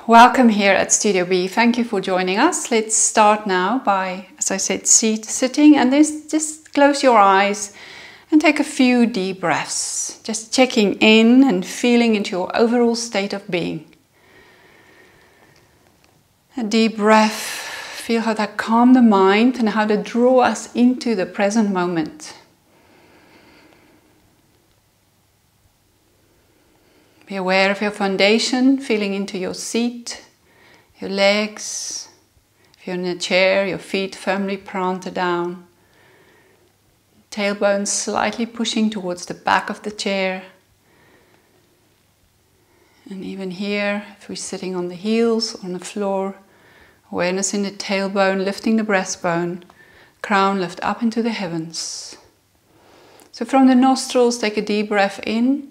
Welcome here at Studio B. Thank you for joining us. Let's start now by, as I said, sitting, and just close your eyes and take a few deep breaths. Just checking in and feeling into your overall state of being. A deep breath, feel how that calms the mind and how that draws us into the present moment. Be aware of your foundation, feeling into your seat, your legs. If you're in a chair, your feet firmly planted down. Tailbone slightly pushing towards the back of the chair. And even here, if we're sitting on the heels, on the floor, awareness in the tailbone, lifting the breastbone, crown lift up into the heavens. So from the nostrils, take a deep breath in.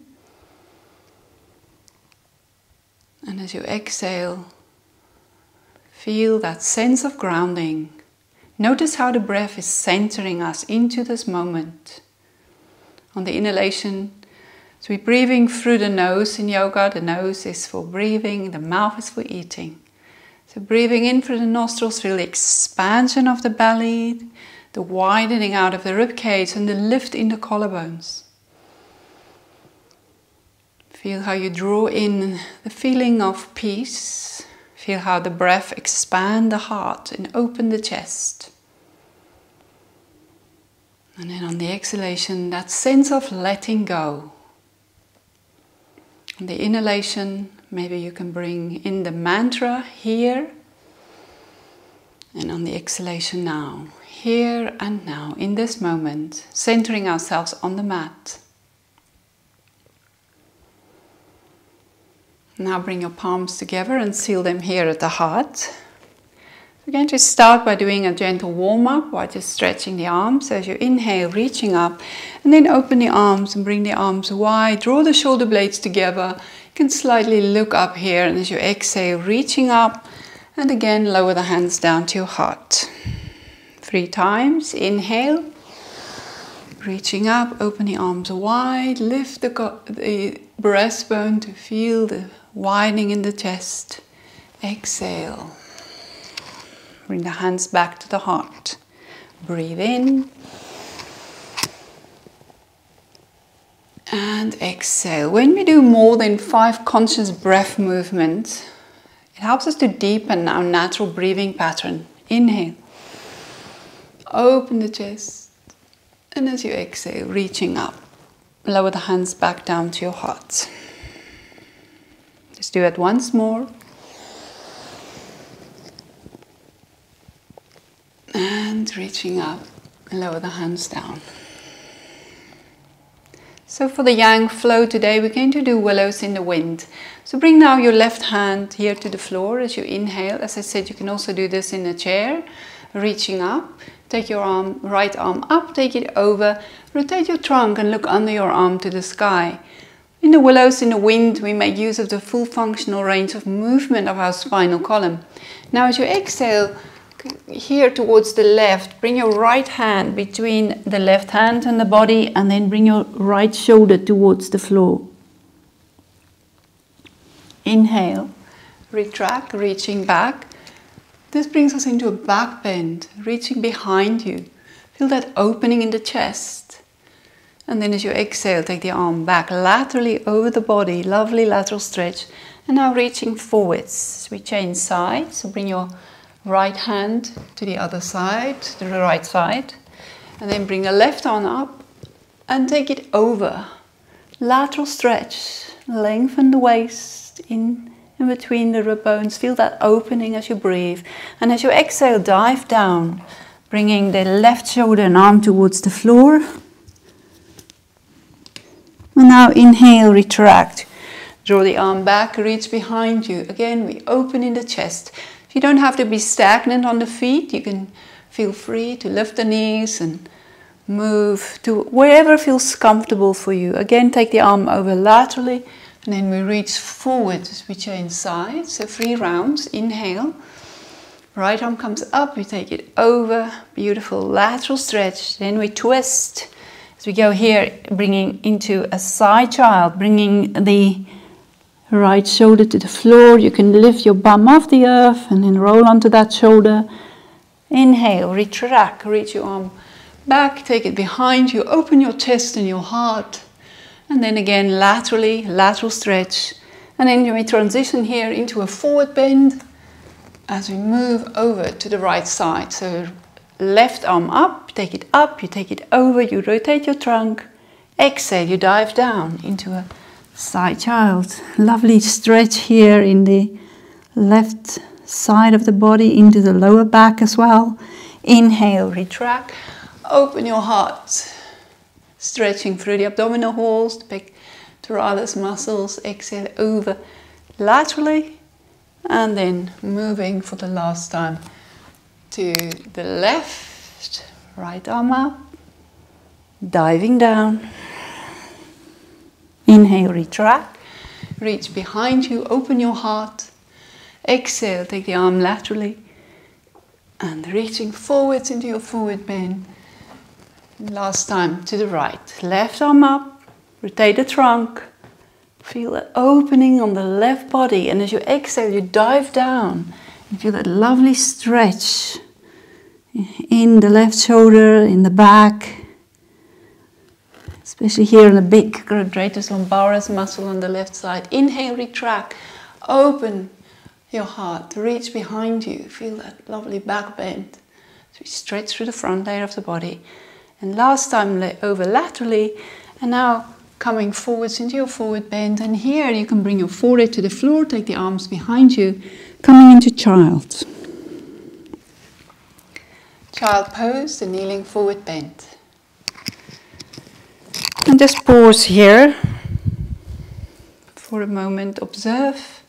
And as you exhale, feel that sense of grounding. Notice how the breath is centering us into this moment. On the inhalation, so we're breathing through the nose in yoga. The nose is for breathing, the mouth is for eating. So breathing in through the nostrils, feel the expansion of the belly, the widening out of the ribcage and the lift in the collarbones. Feel how you draw in the feeling of peace. Feel how the breath expands the heart and open the chest. And then on the exhalation, that sense of letting go. On the inhalation, maybe you can bring in the mantra here. And on the exhalation now, here and now, in this moment, centering ourselves on the mat. Now bring your palms together and seal them here at the heart. We're going to start by doing a gentle warm-up by just stretching the arms. As you inhale, reaching up, and then open the arms and bring the arms wide. Draw the shoulder blades together. You can slightly look up here, and as you exhale, reaching up, and again lower the hands down to your heart. 3 times. Inhale, reaching up, open the arms wide, lift the breastbone to feel the widening in the chest. Exhale. Bring the hands back to the heart. Breathe in. And exhale. When we do more than 5 conscious breath movements, it helps us to deepen our natural breathing pattern. Inhale. Open the chest. And as you exhale, reaching up. Lower the hands back down to your heart. Just do it once more. And reaching up, lower the hands down. So for the yang flow today, we're going to do willows in the wind. So bring now your left hand here to the floor as you inhale. As I said, you can also do this in a chair, reaching up. Take your right arm up, take it over, rotate your trunk and look under your arm to the sky. In the willows in the wind, we make use of the full functional range of movement of our spinal column. Now as you exhale, here towards the left, bring your right hand between the left hand and the body, and then bring your right shoulder towards the floor. Inhale, retract, reaching back. This brings us into a back bend, reaching behind you. Feel that opening in the chest. And then as you exhale, take the arm back laterally over the body. Lovely lateral stretch. And now reaching forwards. We change sides. So bring your right hand to the other side, to the right side. And then bring the left arm up and take it over. Lateral stretch. Lengthen the waist in between the rib bones. Feel that opening as you breathe. And as you exhale, dive down. Bringing the left shoulder and arm towards the floor. And now inhale, retract. Draw the arm back, reach behind you. Again, we open in the chest. You don't have to be stagnant on the feet. You can feel free to lift the knees and move to wherever feels comfortable for you. Again, take the arm over laterally. And then we reach forward as we change sides. So 3 rounds. Inhale. Right arm comes up. We take it over. Beautiful lateral stretch. Then we twist. As we go here, bringing into a side child, bringing the Right shoulder to the floor. You can lift your bum off the earth and then roll onto that shoulder. Inhale, retract, reach your arm back, take it behind you, open your chest and your heart. And then again, laterally, lateral stretch. And then we transition here into a forward bend as we move over to the right side. So left arm up, you take it over, you rotate your trunk. Exhale, you dive down into a side child. Lovely stretch here in the left side of the body, into the lower back as well. Inhale, retract, open your heart. Stretching through the abdominal walls, the pectoralis muscles. Exhale over laterally. And then moving for the last time to the left. Right arm up. Diving down. Inhale, retract. Reach behind you, open your heart. Exhale, take the arm laterally. And reaching forwards into your forward bend. Last time to the right. Left arm up. Rotate the trunk. Feel that opening on the left body. And as you exhale, you dive down. And feel that lovely stretch in the left shoulder, in the back. Especially here in the big quadratus lumbaris muscle on the left side. Inhale, retract. Open your heart. Reach behind you. Feel that lovely back bend. So we stretch through the front layer of the body. And last time over laterally. And now coming forwards into your forward bend. And here you can bring your forehead to the floor. Take the arms behind you. Coming into child. Child pose, the kneeling forward bend. And just pause here for a moment. Observe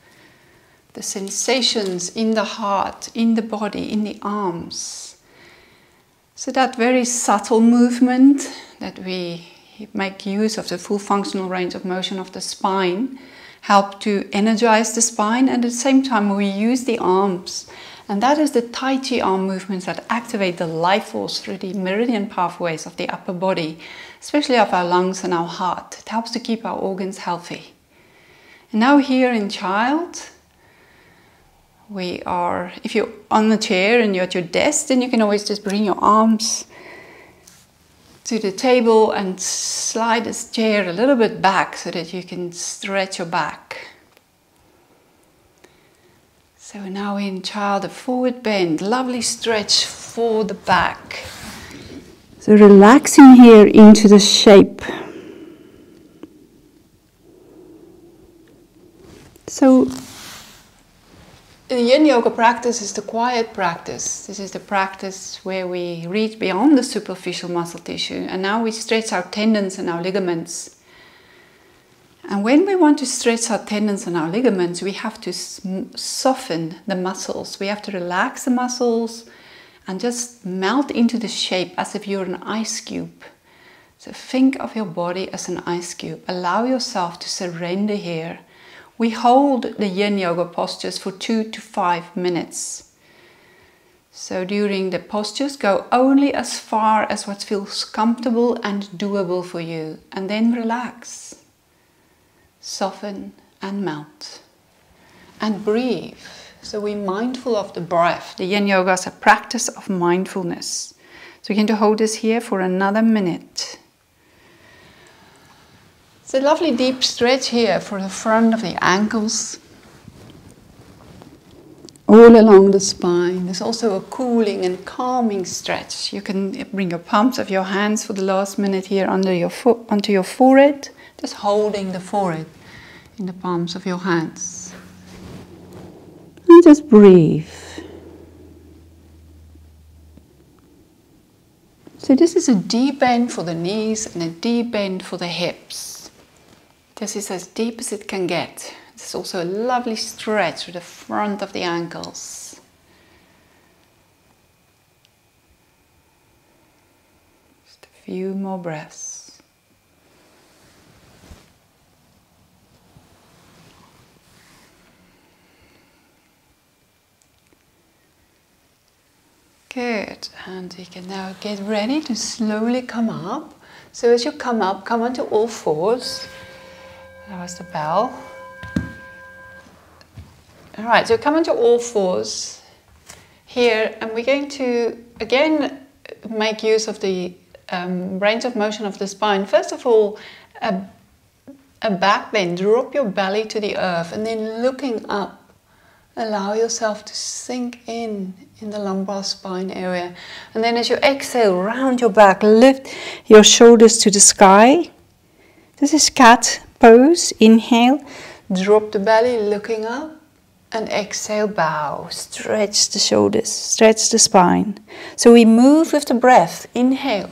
the sensations in the heart, in the body, in the arms. So that very subtle movement that we make use of the full functional range of motion of the spine help to energize the spine, and at the same time we use the arms. And that is the Tai Chi arm movements that activate the life force through the meridian pathways of the upper body, especially of our lungs and our heart. It helps to keep our organs healthy. And now here in child, we are, if you're on the chair and you're at your desk, then you can always just bring your arms to the table and slide this chair a little bit back so that you can stretch your back. So now in child, a forward bend, lovely stretch for the back. So relaxing here into the shape. So the Yin Yoga practice is the quiet practice. This is the practice where we reach beyond the superficial muscle tissue, and now we stretch our tendons and our ligaments. And when we want to stretch our tendons and our ligaments, we have to soften the muscles. We have to relax the muscles and just melt into the shape as if you're an ice cube. So think of your body as an ice cube. Allow yourself to surrender here. We hold the Yin Yoga postures for 2 to 5 minutes. So during the postures, go only as far as what feels comfortable and doable for you. And then relax. Soften and melt. And breathe. So we're mindful of the breath. The Yin Yoga is a practice of mindfulness. So we're going to hold this here for another minute. It's a lovely deep stretch here for the front of the ankles. All along the spine. There's also a cooling and calming stretch. You can bring your palms of your hands for the last minute here under your onto your forehead. Just holding the forehead in the palms of your hands. And just breathe. So this is a deep bend for the knees and a deep bend for the hips. This is as deep as it can get. It's also a lovely stretch to the front of the ankles. Just a few more breaths. Good, and you can now get ready to slowly come up. So as you come up, come onto all fours. That was the bell. All right, so come into all fours here, and we're going to again make use of the range of motion of the spine. First of all, a back bend. Drop your belly to the earth, and then looking up, allow yourself to sink in the lumbar spine area. And then as you exhale, round your back, lift your shoulders to the sky. This is cat pose. Inhale, drop the belly, looking up, and exhale, bow. Stretch the shoulders, stretch the spine. So we move with the breath. Inhale,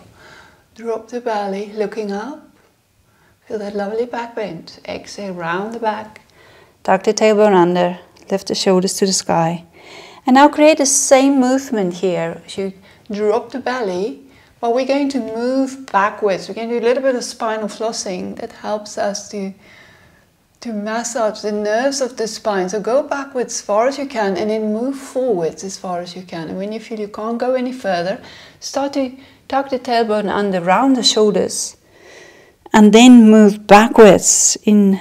drop the belly, looking up. Feel that lovely back bend. Exhale, round the back. Tuck the tailbone under. Lift the shoulders to the sky. And now create the same movement here. As you drop the belly, but we're going to move backwards. We're going to do a little bit of spinal flossing that helps us to massage the nerves of the spine. So go backwards as far as you can, and then move forwards as far as you can. And when you feel you can't go any further, start to tuck the tailbone under, round the shoulders. And then move backwards in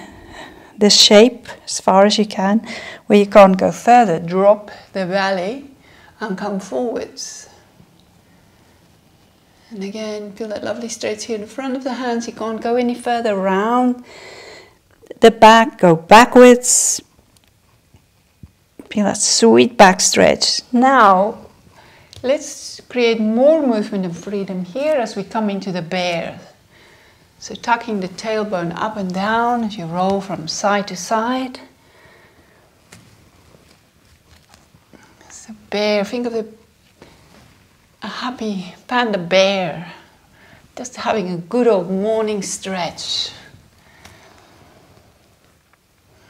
the shape as far as you can. Where you can't go further, drop the belly and come forwards. And again, feel that lovely stretch here in the front of the hands. You can't go any further, round the back, go backwards. Feel that sweet back stretch. Now, let's create more movement and freedom here as we come into the bear. So tucking the tailbone up and down as you roll from side to side. So bear, think of a happy panda bear, just having a good old morning stretch.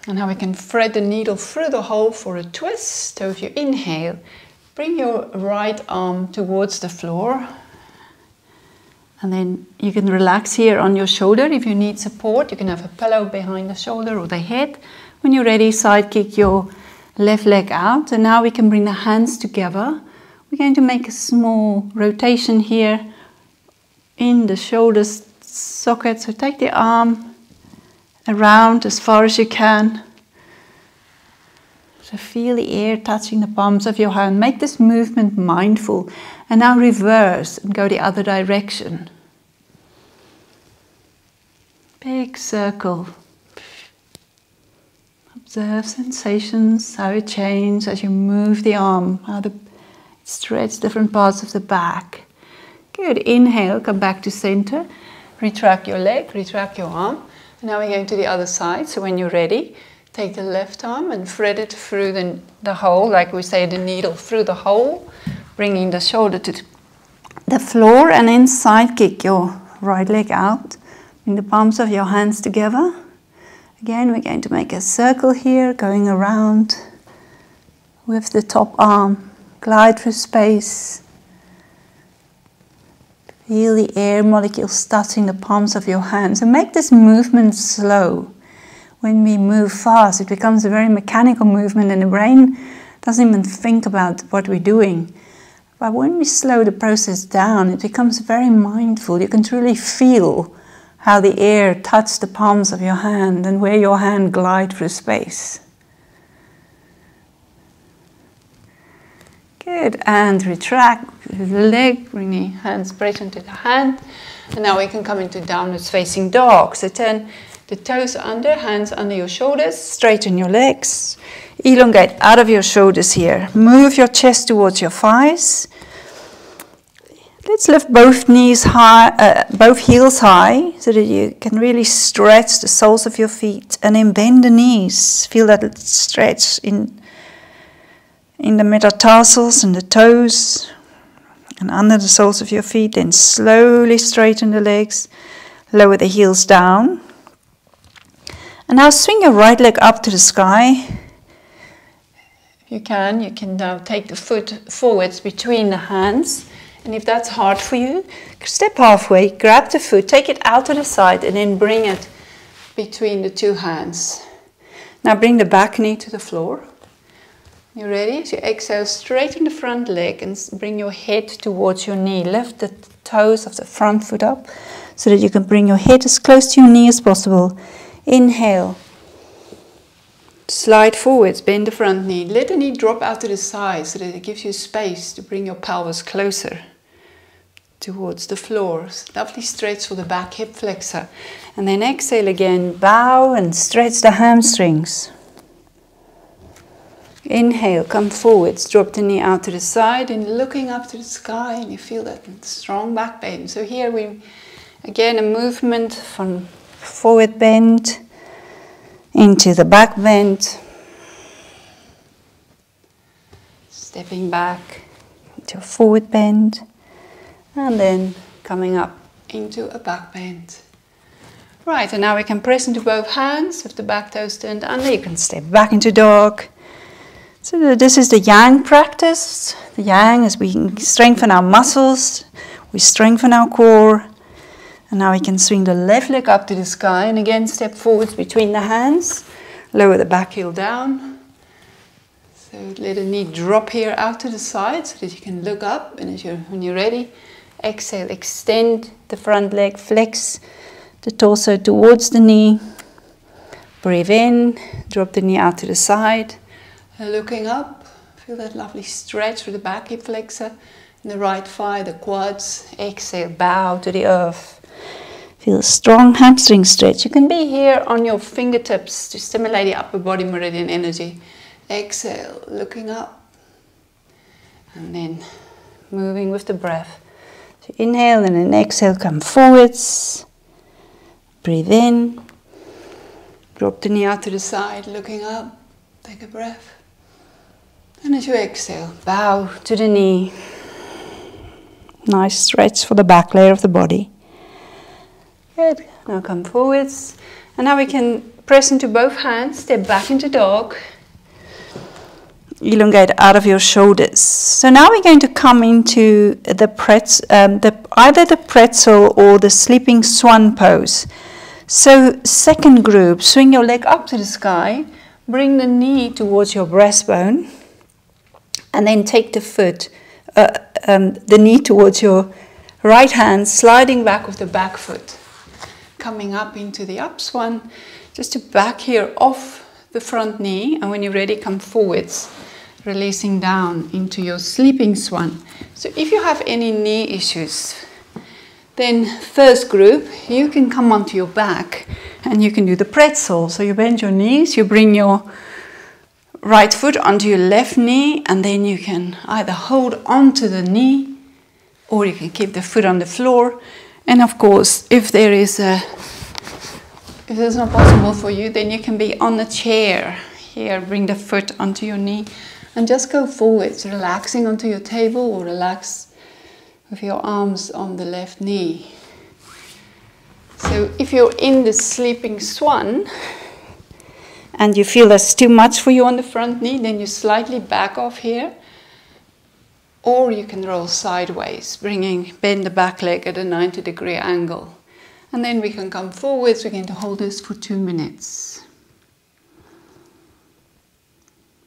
And now we can thread the needle through the hole for a twist. So if you inhale, bring your right arm towards the floor. And then you can relax here on your shoulder. If you need support, you can have a pillow behind the shoulder or the head. When you're ready, side kick your left leg out. And now we can bring the hands together. We're going to make a small rotation here in the shoulder socket. So take the arm around as far as you can. So feel the air touching the palms of your hand. Make this movement mindful. And now reverse and go the other direction. Big circle. Observe sensations, how it changes as you move the arm, how it stretches different parts of the back. Good. Inhale, come back to center. Retract your leg, retract your arm. And now we're going to the other side. So when you're ready, take the left arm and thread it through the hole, like we say, the needle through the hole. Bringing the shoulder to the floor, and then side kick your right leg out. Bring the palms of your hands together. Again, we're going to make a circle here, going around with the top arm. Glide through space. Feel the air molecules touching the palms of your hands. And make this movement slow. When we move fast, it becomes a very mechanical movement, and the brain doesn't even think about what we're doing. But when we slow the process down, it becomes very mindful. You can truly feel how the air touches the palms of your hand and where your hand glides through space. Good. And retract the leg, bring the hands straight into the hand. And now we can come into downwards facing dog. So turn the toes under, hands under your shoulders, straighten your legs. Elongate out of your shoulders here. Move your chest towards your thighs. Let's lift both knees high, both heels high, so that you can really stretch the soles of your feet, and then bend the knees. Feel that stretch in the metatarsals and the toes, and under the soles of your feet. Then slowly straighten the legs, lower the heels down, and now swing your right leg up to the sky. You can now take the foot forwards between the hands. And if that's hard for you, step halfway, grab the foot, take it out to the side, and then bring it between the two hands. Now bring the back knee to the floor. You ready? So you exhale, straighten the front leg and bring your head towards your knee. Lift the toes of the front foot up so that you can bring your head as close to your knee as possible. Inhale. Slide forwards, bend the front knee. Let the knee drop out to the side so that it gives you space to bring your pelvis closer towards the floor. Lovely stretch for the back hip flexor. And then exhale again, bow and stretch the hamstrings. Inhale, come forwards, drop the knee out to the side and looking up to the sky, and you feel that strong back bend. So here we, again, a movement from forward bend into the back bend, stepping back into a forward bend, and then coming up into a back bend. Right, and now we can press into both hands with the back toes turned under. You can step back into dog. So this is the Yang practice. The Yang is we strengthen our muscles, we strengthen our core. And now we can swing the left leg up to the sky and again step forwards between the hands. Lower the back heel down. So let the knee drop here out to the side so that you can look up. And when you're ready, exhale, extend the front leg, flex the torso towards the knee. Breathe in, drop the knee out to the side. And looking up, feel that lovely stretch for the back hip flexor and the right thigh, the quads. Exhale, bow to the earth. Feel a strong hamstring stretch. You can be here on your fingertips to stimulate the upper body meridian energy. Exhale, looking up. And then moving with the breath. So inhale and then exhale, come forwards. Breathe in. Drop the knee out to the side, looking up. Take a breath. And as you exhale, bow to the knee. Nice stretch for the back layer of the body. Good. Now come forwards. And now we can press into both hands, step back into dog. Elongate out of your shoulders. So now we're going to come into the either the pretzel or the sleeping swan pose. So second group, swing your leg up to the sky, bring the knee towards your breastbone, and then take the foot, the knee towards your right hand, sliding back with the back foot. Coming up into the up swan, just to back here off the front knee, and when you're ready, come forwards, releasing down into your sleeping swan. So if you have any knee issues, then first group, you can come onto your back and you can do the pretzel. So you bend your knees, you bring your right foot onto your left knee, and then you can either hold onto the knee or you can keep the foot on the floor. And of course, if it's not possible for you, then you can be on a chair. Here, bring the foot onto your knee and just go forwards, relaxing onto your table or relax with your arms on the left knee. So if you're in the sleeping swan and you feel that's too much for you on the front knee, then you slightly back off here. Or you can roll sideways, bend the back leg at a 90-degree angle. And then we can come forwards. We're going to hold this for 2 minutes.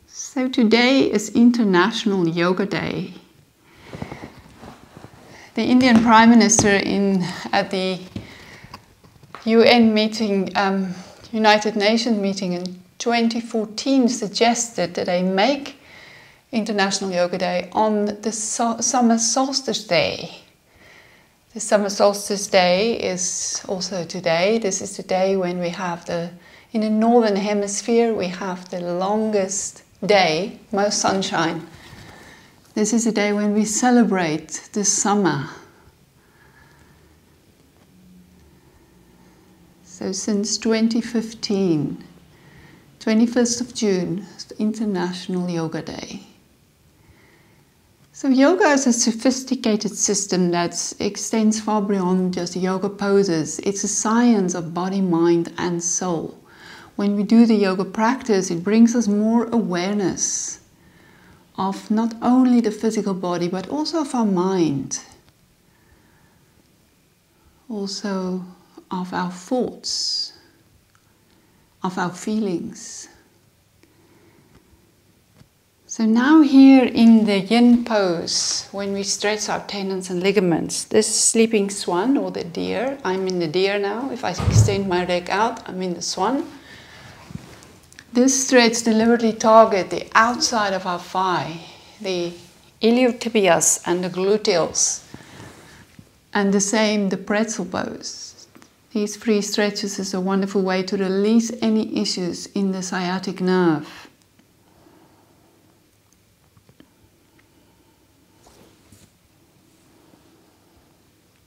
So today is International Yoga Day. The Indian Prime Minister at the UN meeting, United Nations meeting in 2014 suggested that they make International Yoga Day on the Summer Solstice Day. The Summer Solstice Day is also today. This is the day when we have in the Northern Hemisphere, we have the longest day, most sunshine. This is a day when we celebrate the summer. So since 2015, 21st of June, is the International Yoga Day. So yoga is a sophisticated system that extends far beyond just yoga poses. It's a science of body, mind and soul. When we do the yoga practice, it brings us more awareness of not only the physical body, but also of our mind. Also of our thoughts, of our feelings. So now here in the yin pose, when we stretch our tendons and ligaments, this sleeping swan or the deer, I'm in the deer now. If I extend my leg out, I'm in the swan. This stretch deliberately targets the outside of our thigh, the iliotibias and the gluteals, and the same the pretzel pose. These 3 stretches is a wonderful way to release any issues in the sciatic nerve.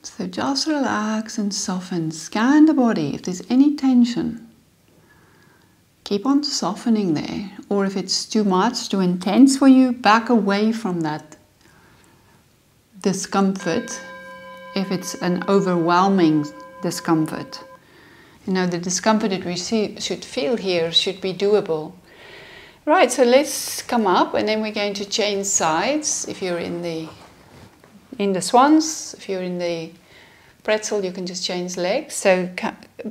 So just relax and soften. Scan the body if there's any tension. Keep on softening there. Or if it's too much, too intense for you, back away from that discomfort. If it's an overwhelming discomfort. You know, the discomfort that we should feel here should be doable. Right, so let's come up and then we're going to change sides. If you're in the swans, if you're in the pretzel, you can just change legs. So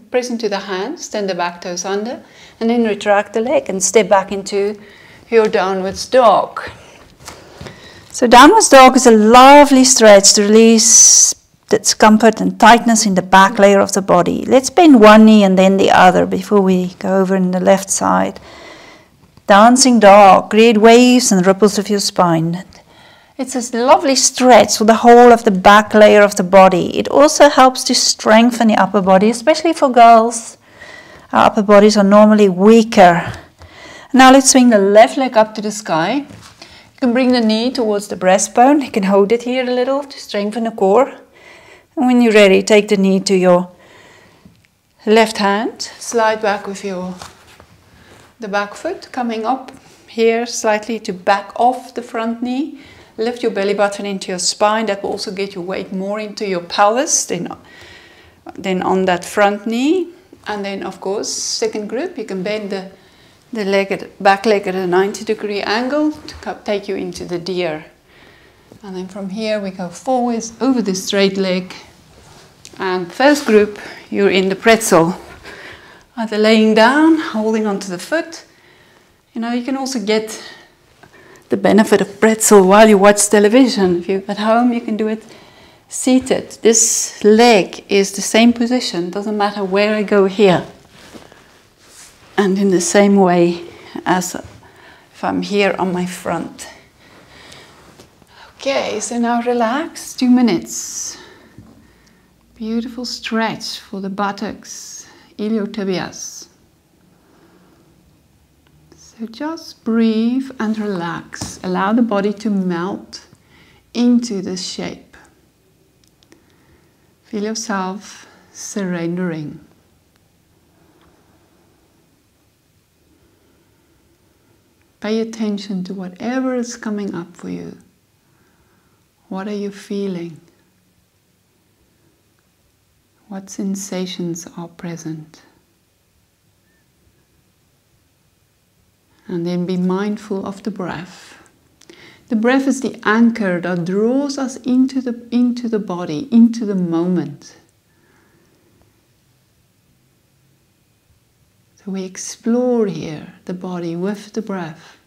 press into the hands, then the back toes under, and then retract the leg and step back into your downwards dog. So downwards dog is a lovely stretch to release discomfort and tightness in the back layer of the body. Let's bend one knee and then the other before we go over in the left side. Dancing dog, create waves and ripples of your spine. It's a lovely stretch for the whole of the back layer of the body. It also helps to strengthen the upper body, especially for girls. Our upper bodies are normally weaker. Now let's swing the left leg up to the sky. You can bring the knee towards the breastbone. You can hold it here a little to strengthen the core. And when you're ready, take the knee to your left hand. Slide back with the back foot, coming up here slightly to back off the front knee. Lift your belly button into your spine. That will also get your weight more into your pelvis than on that front knee. And then, of course, second group, you can bend the back leg at a 90-degree angle to take you into the deer. And then from here, we go forwards over the straight leg. And first group, you're in the pretzel. Either laying down, holding onto the foot. You know, you can also get the benefit of pretzel while you watch television. If you're at home, you can do it seated. This leg is the same position, doesn't matter where I go here. And in the same way as if I'm here on my front. Okay, so now relax, 2 minutes. Beautiful stretch for the buttocks, iliotibias. So just breathe and relax. Allow the body to melt into the shape. Feel yourself surrendering. Pay attention to whatever is coming up for you. What are you feeling? What sensations are present? And then be mindful of the breath. The breath is the anchor that draws us into the body, into the moment. So we explore here the body with the breath,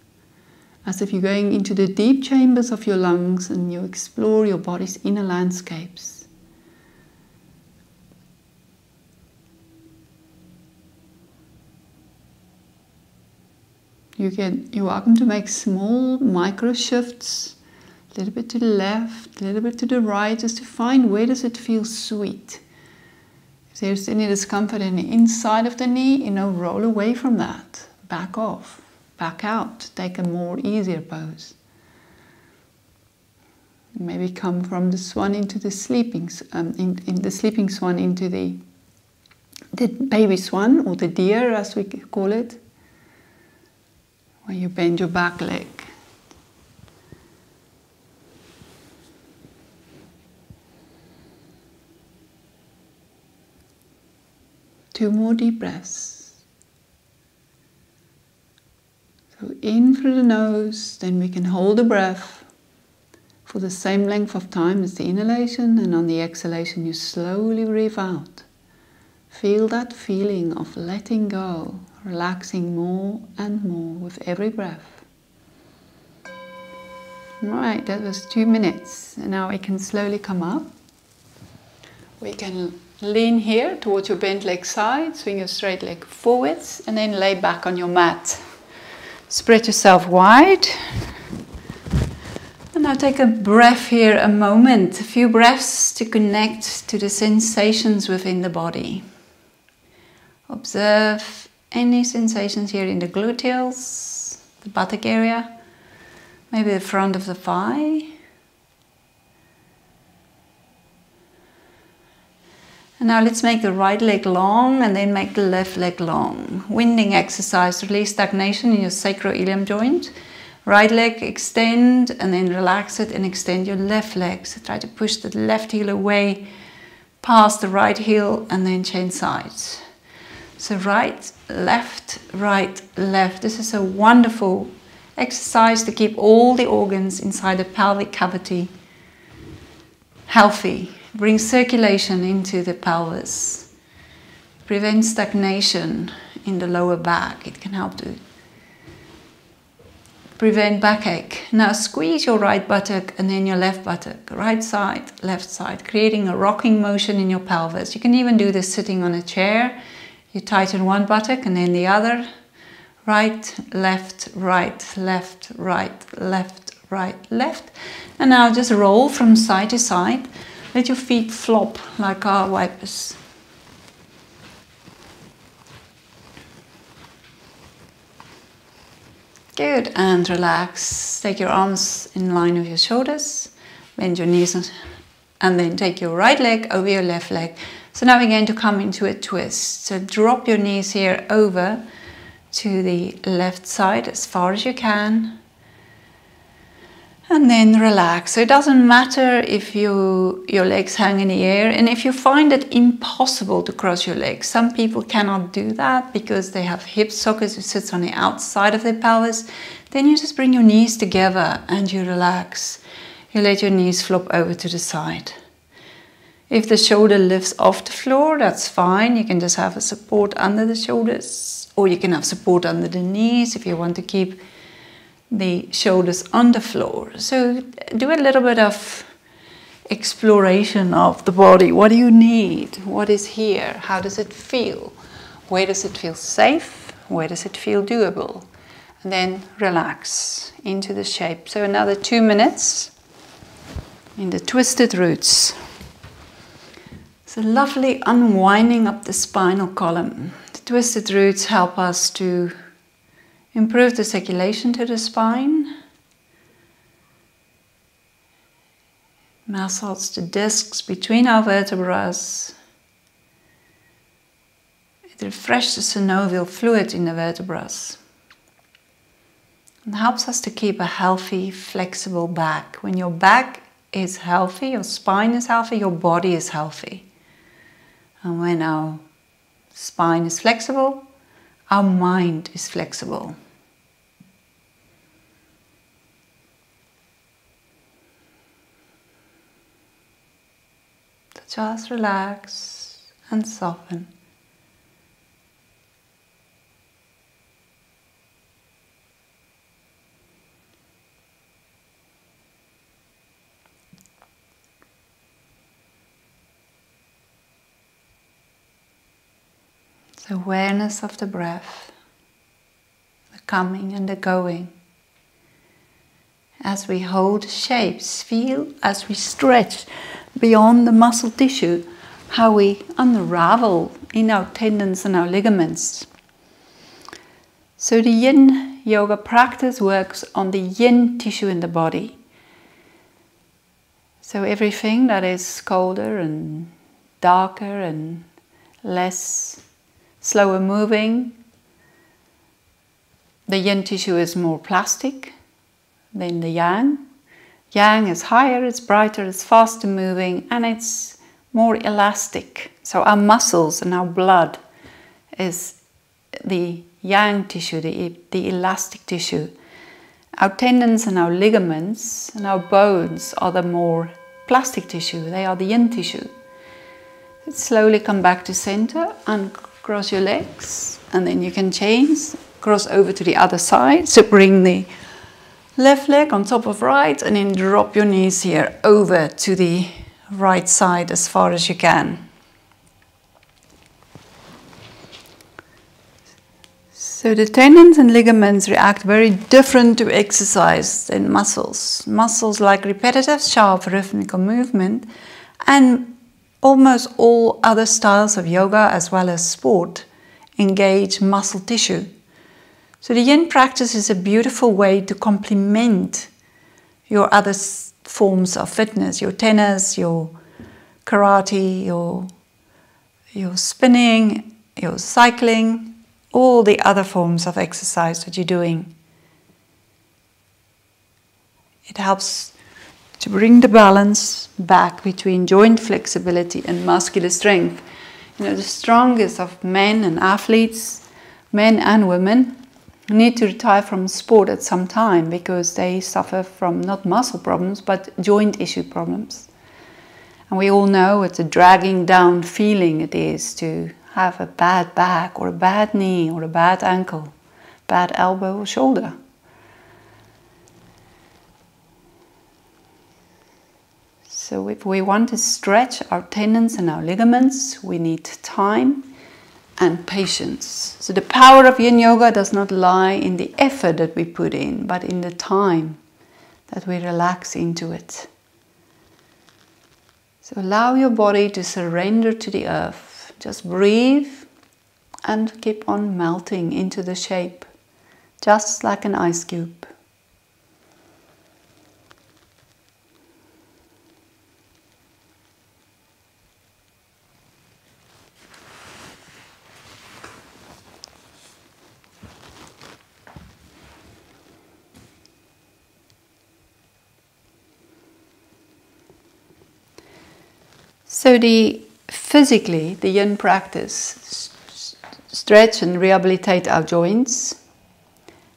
as if you're going into the deep chambers of your lungs and you explore your body's inner landscapes. You're welcome to make small micro shifts, a little bit to the left, a little bit to the right, just to find where does it feel sweet. If there's any discomfort in the inside of the knee, roll away from that, back off, back out, take a more easier pose. Maybe come from the swan into the sleeping, in the sleeping swan into the baby swan, or the deer as we call it. Where you bend your back leg. Two more deep breaths. So in through the nose, then we can hold the breath for the same length of time as the inhalation, and on the exhalation you slowly breathe out. Feel that feeling of letting go. Relaxing more and more with every breath. Right, that was 2 minutes. And now we can slowly come up. We can lean here towards your bent leg side, swing your straight leg forwards, and then lay back on your mat. Spread yourself wide. And now take a breath here, a moment, a few breaths to connect to the sensations within the body. Observe any sensations here in the gluteals, the buttock area, maybe the front of the thigh. And now let's make the right leg long and then make the left leg long. Winding exercise, release stagnation in your sacroiliac joint. Right leg extend and then relax it and extend your left leg. So try to push the left heel away past the right heel and then change sides. So right, left, right, left. This is a wonderful exercise to keep all the organs inside the pelvic cavity healthy. Bring circulation into the pelvis. Prevent stagnation in the lower back. It can help to prevent backache. Now squeeze your right buttock and then your left buttock. Right side, left side. Creating a rocking motion in your pelvis. You can even do this sitting on a chair. You tighten one buttock and then the other. Right, left, right, left, right, left, right, left. And now just roll from side to side. Let your feet flop like car wipers. Good, and relax. Take your arms in line with your shoulders. Bend your knees and then take your right leg over your left leg. So now we're going to come into a twist. So drop your knees here over to the left side as far as you can. And then relax. So it doesn't matter if your legs hang in the air, and if you find it impossible to cross your legs. Some people cannot do that because they have hip sockets who sits on the outside of their pelvis. Then you just bring your knees together and you relax. You let your knees flop over to the side. If the shoulder lifts off the floor, that's fine. You can just have a support under the shoulders, or you can have support under the knees if you want to keep the shoulders on the floor. So do a little bit of exploration of the body. What do you need? What is here? How does it feel? Where does it feel safe? Where does it feel doable? And then relax into the shape. So another 2 minutes in the twisted roots. It's a lovely unwinding up the spinal column. The twisted roots help us to improve the circulation to the spine. Massage the discs between our vertebrae. It refreshes the synovial fluid in the vertebrae. And helps us to keep a healthy, flexible back. When your back is healthy, your spine is healthy, your body is healthy. And when our spine is flexible, our mind is flexible. Just relax and soften. So awareness of the breath, the coming and the going. As we hold shapes, feel as we stretch beyond the muscle tissue, how we unravel in our tendons and our ligaments. So the Yin Yoga practice works on the Yin tissue in the body. So everything that is colder and darker and less slower moving, the Yin tissue is more plastic than the Yang. Yang is higher, it's brighter, it's faster moving, and it's more elastic. So our muscles and our blood is the Yang tissue, the elastic tissue. Our tendons and our ligaments and our bones are the more plastic tissue. They are the Yin tissue. Slowly come back to center, uncross your legs, and then you can change, cross over to the other side. So bring the left leg on top of right and then drop your knees here over to the right side as far as you can. So the tendons and ligaments react very different to exercise than muscles. Muscles like repetitive, sharp, rhythmical movement, and almost all other styles of yoga as well as sport engage muscle tissue. So the yin practice is a beautiful way to complement your other forms of fitness, your tennis, your karate, your spinning, your cycling, all the other forms of exercise that you're doing. It helps to bring the balance back between joint flexibility and muscular strength. You know, the strongest of men and athletes, men and women, need to retire from sport at some time because they suffer from not muscle problems but joint issue problems. And we all know it's a dragging down feeling it is to have a bad back or a bad knee or a bad ankle, bad elbow or shoulder. So if we want to stretch our tendons and our ligaments, we need time and patience. So the power of Yin Yoga does not lie in the effort that we put in, but in the time that we relax into it. So allow your body to surrender to the earth. Just breathe and keep on melting into the shape, just like an ice cube. So physically, the yin practice, stretch and rehabilitate our joints.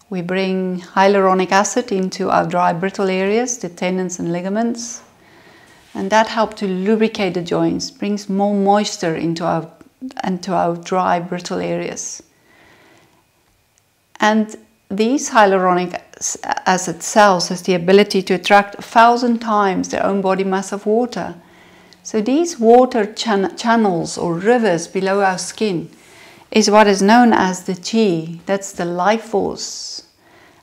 We bring hyaluronic acid into our dry, brittle areas, the tendons and ligaments. And that helps to lubricate the joints, brings more moisture into our dry, brittle areas. And these hyaluronic acid cells has the ability to attract 1,000 times their own body mass of water. So these water channels or rivers below our skin is what is known as the qi. That's the life force.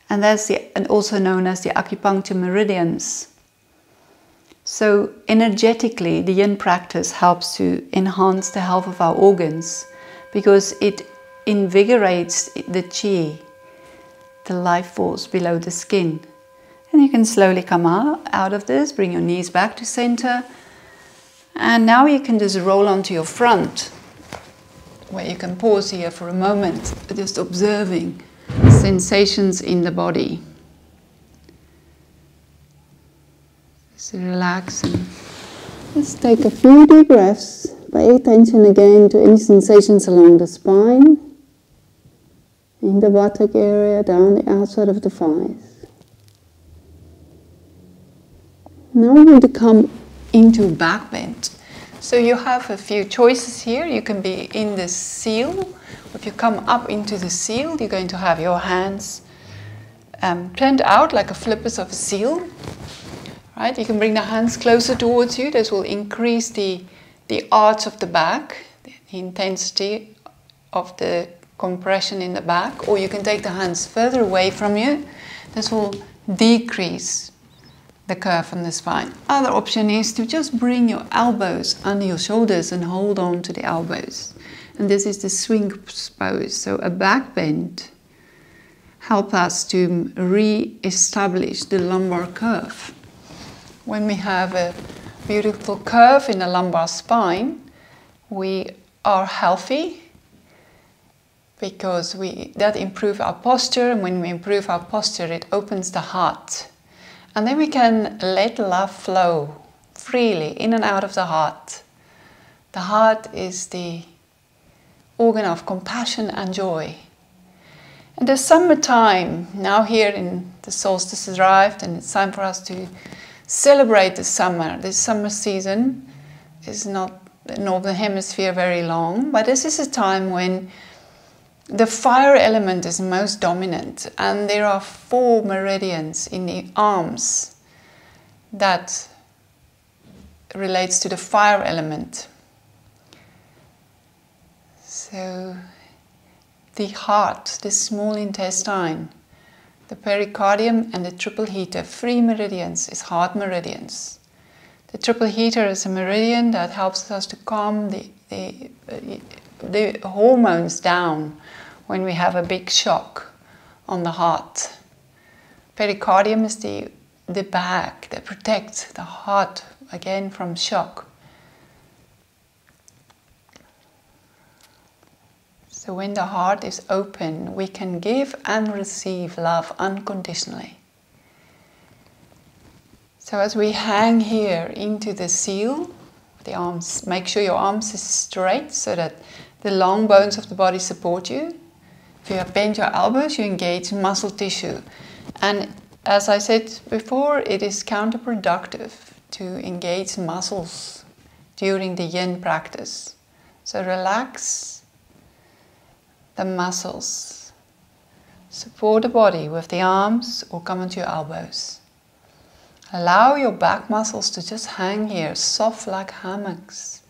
And that's also known as the acupuncture meridians. So energetically, the yin practice helps to enhance the health of our organs because it invigorates the qi, the life force below the skin. And you can slowly come out of this, bring your knees back to center. And now you can just roll onto your front, where you can pause here for a moment, just observing sensations in the body. Just relax and just take a few deep breaths. Pay attention again to any sensations along the spine, in the buttock area, down the outside of the thighs. Now we're going to come into back bend. So you have a few choices here. You can be in the seal. If you come up into the seal, you're going to have your hands turned out like a flippers of a seal. Right? You can bring the hands closer towards you. This will increase the arch of the back, the intensity of the compression in the back. Or you can take the hands further away from you. This will decrease the curve on the spine. Other option is to just bring your elbows under your shoulders and hold on to the elbows. And this is the swing pose. So a back bend helps us to re-establish the lumbar curve. When we have a beautiful curve in the lumbar spine, we are healthy because that improves our posture. And when we improve our posture, it opens the heart. And then we can let love flow freely in and out of the heart. The heart is the organ of compassion and joy. And the summertime, now here in the solstice has arrived and it's time for us to celebrate the summer. This summer season is not the northern hemisphere very long, but this is a time when the fire element is most dominant, and there are 4 meridians in the arms that relates to the fire element. So the heart, the small intestine, the pericardium and the triple heater, 3 meridians is heart meridians. The triple heater is a meridian that helps us to calm the hormones down when we have a big shock on the heart. Pericardium is the bag that protects the heart again from shock. So when the heart is open, we can give and receive love unconditionally. So as we hang here into the seal, the arms, make sure your arms is straight so that the long bones of the body support you. If you bend your elbows, you engage muscle tissue. And as I said before, it is counterproductive to engage muscles during the yin practice. So relax the muscles. Support the body with the arms or come onto your elbows. Allow your back muscles to just hang here, soft like hammocks.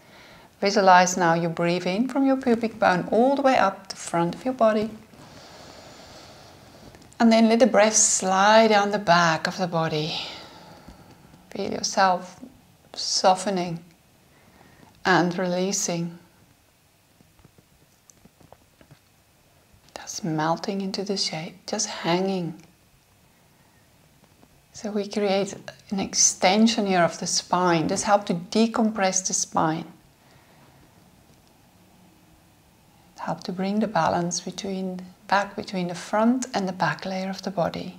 Visualize now you breathe in from your pubic bone all the way up the front of your body. And then let the breath slide down the back of the body. Feel yourself softening and releasing. Just melting into the shape, just hanging. So we create an extension here of the spine. This helps to decompress the spine. Help to bring the balance between the front and the back layer of the body.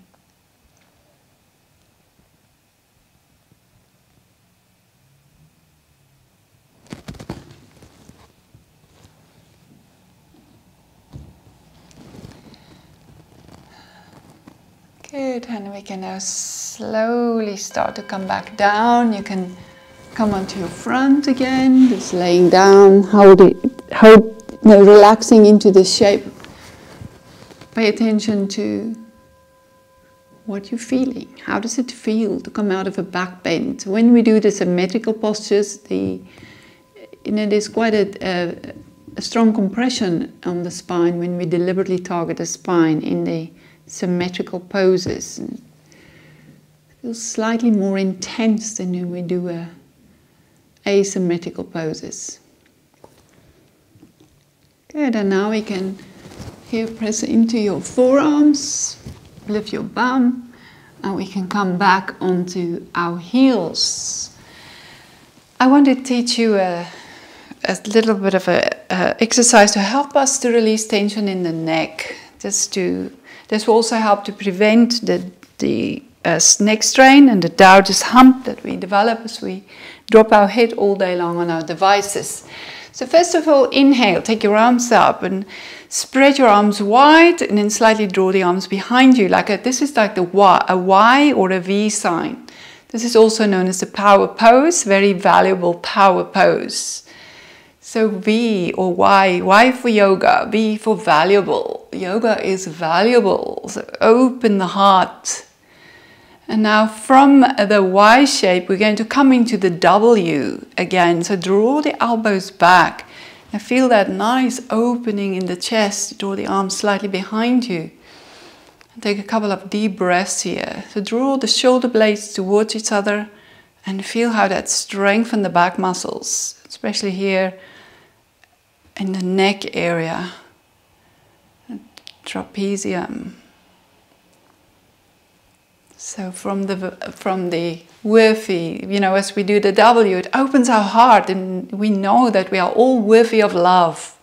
Good, and we can now slowly start to come back down. You can come onto your front again, just laying down, relaxing into the shape. Pay attention to what you're feeling. How does it feel to come out of a back bend? When we do the symmetrical postures, there's quite a strong compression on the spine when we deliberately target the spine in the symmetrical poses. It feels slightly more intense than when we do asymmetrical poses. Good, and now we can here press into your forearms, lift your bum, and we can come back onto our heels. I want to teach you a little bit of a exercise to help us to release tension in the neck. This will also help to prevent the neck strain and the Taoist hump that we develop as we drop our head all day long on our devices. So first of all, inhale, take your arms up and spread your arms wide and then slightly draw the arms behind you. This is like a Y or a V sign. This is also known as the power pose, very valuable power pose. So V or Y for yoga, V for valuable. Yoga is valuable, so open the heart. And now from the Y shape, we're going to come into the W again. So draw the elbows back and feel that nice opening in the chest. Draw the arms slightly behind you. And take a couple of deep breaths here. So draw the shoulder blades towards each other and feel how that strengthens the back muscles, especially here in the neck area, trapezium. So from the worthy, as we do the W, it opens our heart and we know that we are all worthy of love.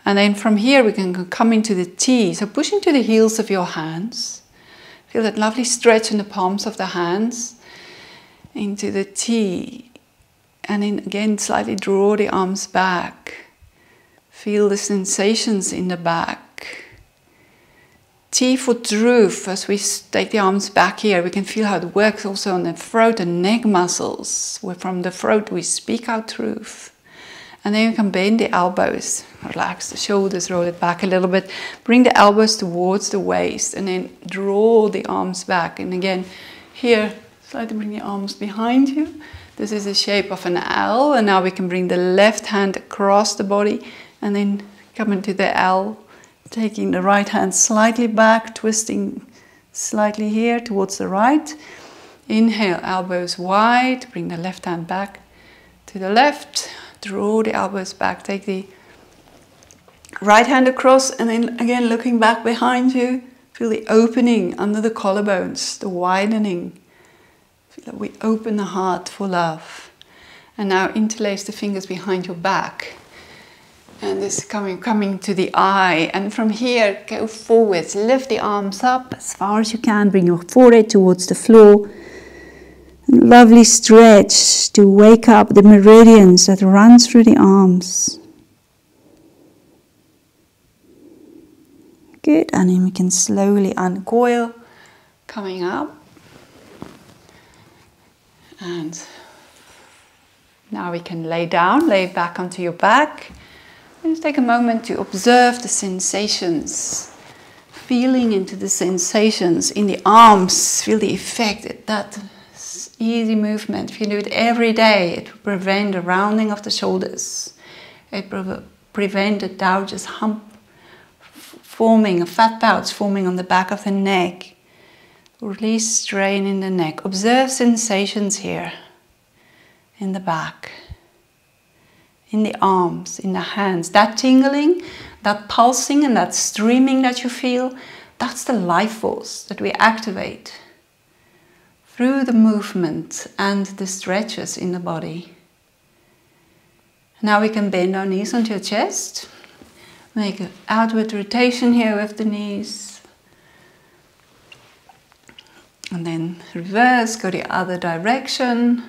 And then from here we can come into the T. So push into the heels of your hands. Feel that lovely stretch in the palms of the hands. Into the T. And then again slightly draw the arms back. Feel the sensations in the back. T for truth. As we take the arms back here, we can feel how it works also on the throat and neck muscles. Where from the throat we speak our truth. And then you can bend the elbows. Relax the shoulders, roll it back a little bit. Bring the elbows towards the waist and then draw the arms back. And again, here, slightly bring the arms behind you. This is the shape of an L. And now we can bring the left hand across the body and then come into the L Taking the right hand slightly back, twisting slightly here towards the right. Inhale, elbows wide, bring the left hand back to the left, draw the elbows back, take the right hand across, and then again looking back behind you, feel the opening under the collarbones, the widening. Feel that we open the heart for love. And now interlace the fingers behind your back. And this is coming to the eye. And from here, go forwards. Lift the arms up as far as you can. Bring your forehead towards the floor. And lovely stretch to wake up the meridians that run through the arms. Good. And then we can slowly uncoil, coming up. And now we can lay down, lay back onto your back. And just take a moment to observe the sensations. Feeling into the sensations in the arms. Feel the effect, that easy movement. If you do it every day, it will prevent the rounding of the shoulders. It will prevent a doughous hump forming, a fat pouch forming on the back of the neck. Release strain in the neck. Observe sensations here. In the back. In the arms, in the hands. That tingling, that pulsing and that streaming that you feel, that's the life force that we activate through the movement and the stretches in the body. Now we can bend our knees onto your chest. Make an outward rotation here with the knees. And then reverse, go the other direction.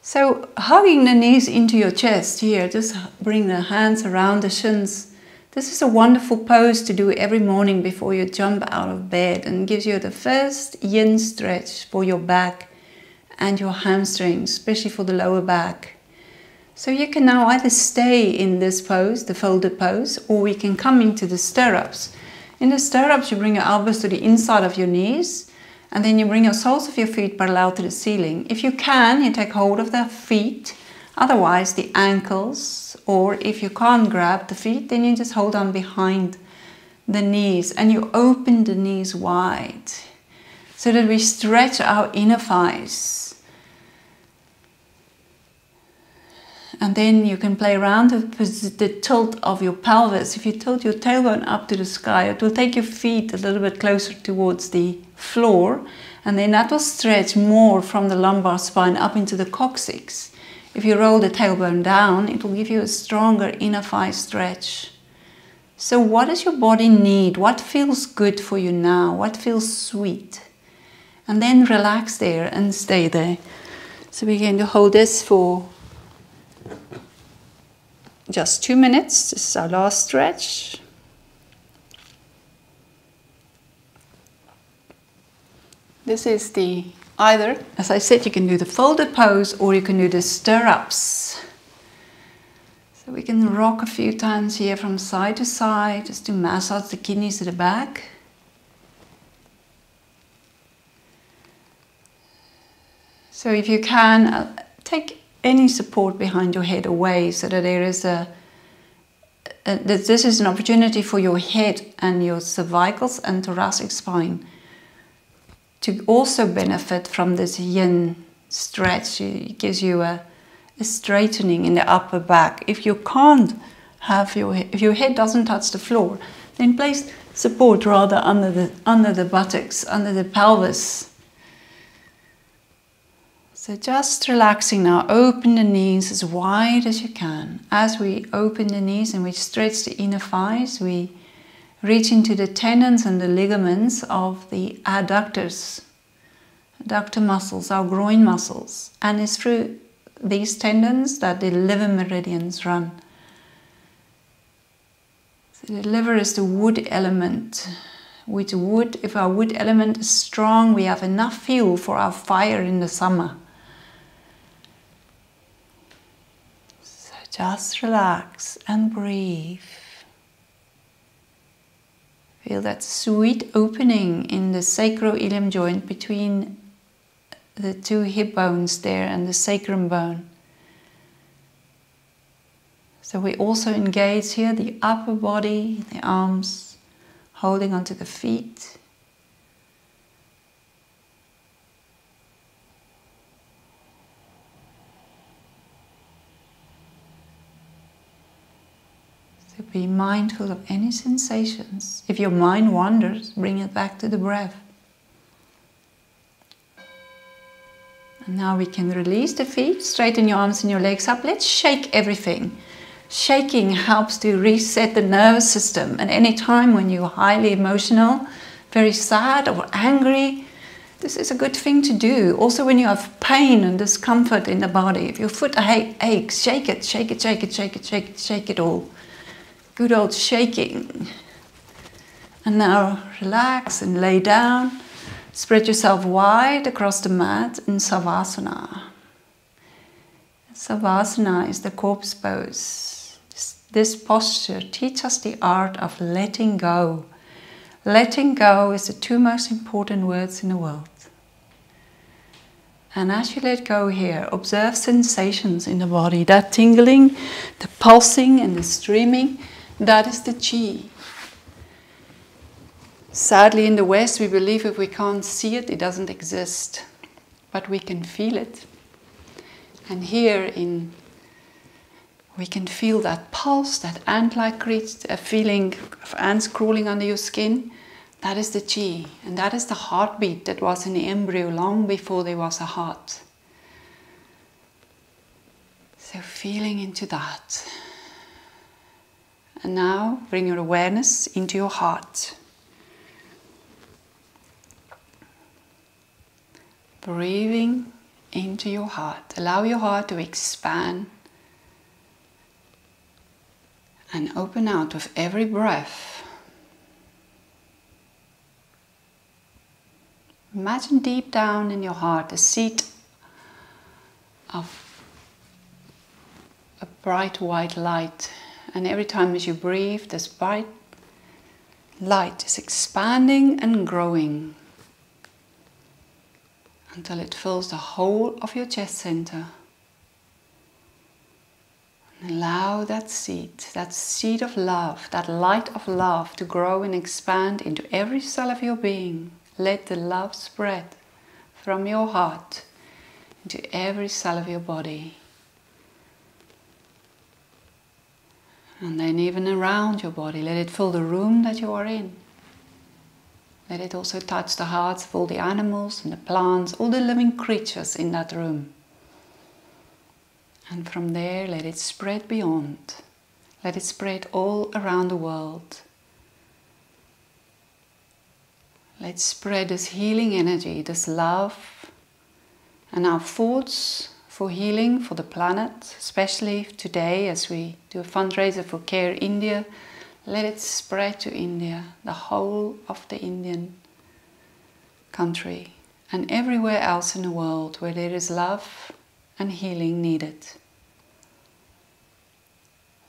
So hugging the knees into your chest here, just bring the hands around the shins. This is a wonderful pose to do every morning before you jump out of bed, and gives you the first yin stretch for your back and your hamstrings, especially for the lower back. So you can now either stay in this pose, the folded pose, or we can come into the stirrups. In the stirrups, you bring your elbows to the inside of your knees, and then you bring your soles of your feet parallel to the ceiling. If you can, you take hold of the feet, otherwise the ankles, or if you can't grab the feet, then you just hold on behind the knees, and you open the knees wide, so that we stretch our inner thighs. And then you can play around with the tilt of your pelvis. If you tilt your tailbone up to the sky, it will take your feet a little bit closer towards the floor. And then that will stretch more from the lumbar spine up into the coccyx. If you roll the tailbone down, it will give you a stronger inner thigh stretch. So what does your body need? What feels good for you now? What feels sweet? And then relax there and stay there. So we're going to hold this for just 2 minutes. This is our last stretch. This is the either, as I said, you can do the folded pose or you can do the stirrups. So we can rock a few times here from side to side, just to massage the kidneys to the back. So if you can, take any support behind your head away, so that there is that this is an opportunity for your head and your cervicals and thoracic spine to also benefit from this yin stretch. It gives you a straightening in the upper back. If you can't have if your head doesn't touch the floor, then place support rather under the buttocks, under the pelvis. So just relaxing now, open the knees as wide as you can. As we open the knees and we stretch the inner thighs, we reach into the tendons and the ligaments of the adductors, adductor muscles, our groin muscles. And it's through these tendons that the liver meridians run. So the liver is the wood element. With wood, if our wood element is strong, we have enough fuel for our fire in the summer. Just relax and breathe. Feel that sweet opening in the sacroiliac joint between the two hip bones there and the sacrum bone. So we also engage here the upper body, the arms, holding onto the feet. So be mindful of any sensations. If your mind wanders, bring it back to the breath. And now we can release the feet, straighten your arms and your legs up. Let's shake everything. Shaking helps to reset the nervous system. And any time when you're highly emotional, very sad or angry, this is a good thing to do. Also when you have pain and discomfort in the body, if your foot aches, shake it, shake it, shake it, shake it, shake it, shake it all. Good old shaking. And now relax and lay down. Spread yourself wide across the mat in Savasana. Savasana is the corpse pose. This posture teaches us the art of letting go. Letting go is the two most important words in the world. And as you let go here, observe sensations in the body. That tingling, the pulsing and the streaming, that is the chi. Sadly, in the West, we believe if we can't see it, it doesn't exist. But we can feel it. And here, we can feel that pulse, that ant-like feeling of ants crawling under your skin. That is the chi. And that is the heartbeat that was in the embryo long before there was a heart. So feeling into that. And now, bring your awareness into your heart. Breathing into your heart. Allow your heart to expand and open out with every breath. Imagine deep down in your heart a seat of a bright white light. And every time as you breathe, this bright light is expanding and growing until it fills the whole of your chest center. And allow that seed of love, that light of love to grow and expand into every cell of your being. Let the love spread from your heart into every cell of your body. And then even around your body, let it fill the room that you are in. Let it also touch the hearts of all the animals and the plants, all the living creatures in that room. And from there, let it spread beyond. Let it spread all around the world. Let's spread this healing energy, this love, and our thoughts for healing for the planet, especially today as we do a fundraiser for Care India. Let it spread to India, the whole of the Indian country, and everywhere else in the world where there is love and healing needed.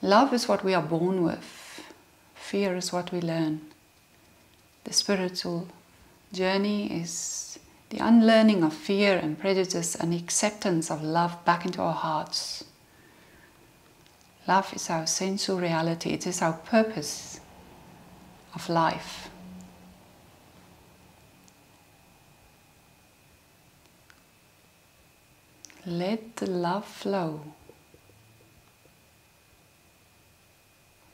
Love is what we are born with. Fear is what we learn. The spiritual journey is the unlearning of fear and prejudice and the acceptance of love back into our hearts. Love is our sensual reality. It is our purpose of life. Let the love flow.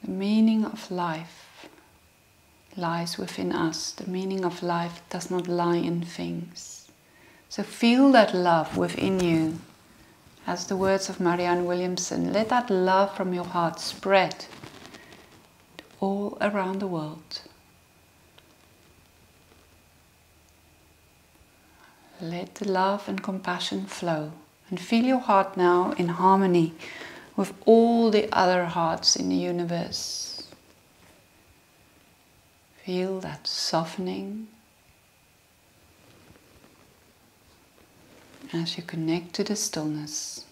The meaning of life lies within us. The meaning of life does not lie in things. So feel that love within you. As the words of Marianne Williamson, let that love from your heart spread all around the world. Let the love and compassion flow. And feel your heart now in harmony with all the other hearts in the universe. Feel that softening as you connect to the stillness.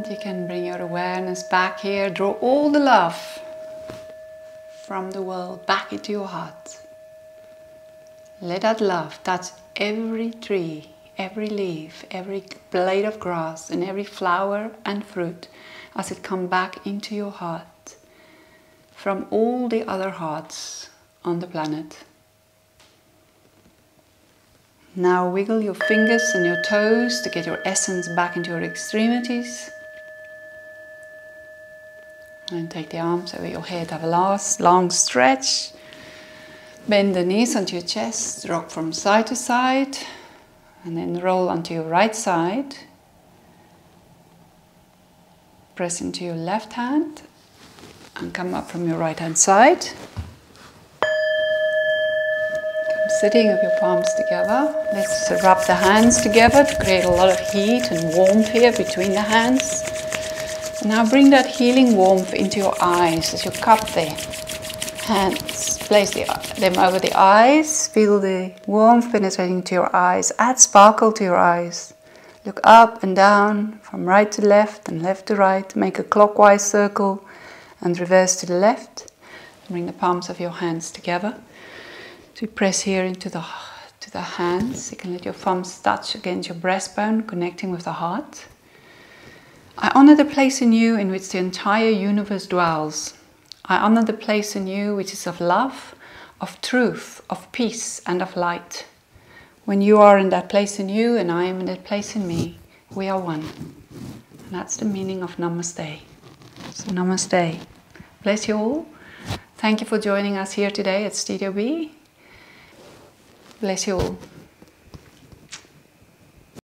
And you can bring your awareness back here. Draw all the love from the world back into your heart. Let that love touch every tree, every leaf, every blade of grass, and every flower and fruit as it comes back into your heart from all the other hearts on the planet. Now wiggle your fingers and your toes to get your essence back into your extremities. And take the arms over your head, have a last long stretch. Bend the knees onto your chest, rock from side to side, and then roll onto your right side. Press into your left hand and come up from your right hand side. Come sitting with your palms together. Let's rub the hands together to create a lot of heat and warmth here between the hands. Now bring that healing warmth into your eyes as you cup the hands. Place them over the eyes. Feel the warmth penetrating to your eyes. Add sparkle to your eyes. Look up and down, from right to left and left to right. Make a clockwise circle and reverse to the left. Bring the palms of your hands together. So you press here into the hands. You can let your thumbs touch against your breastbone, connecting with the heart. I honor the place in you in which the entire universe dwells. I honor the place in you which is of love, of truth, of peace and of light. When you are in that place in you and I am in that place in me, we are one. And that's the meaning of Namaste. So Namaste. Bless you all. Thank you for joining us here today at Studio B. Bless you all.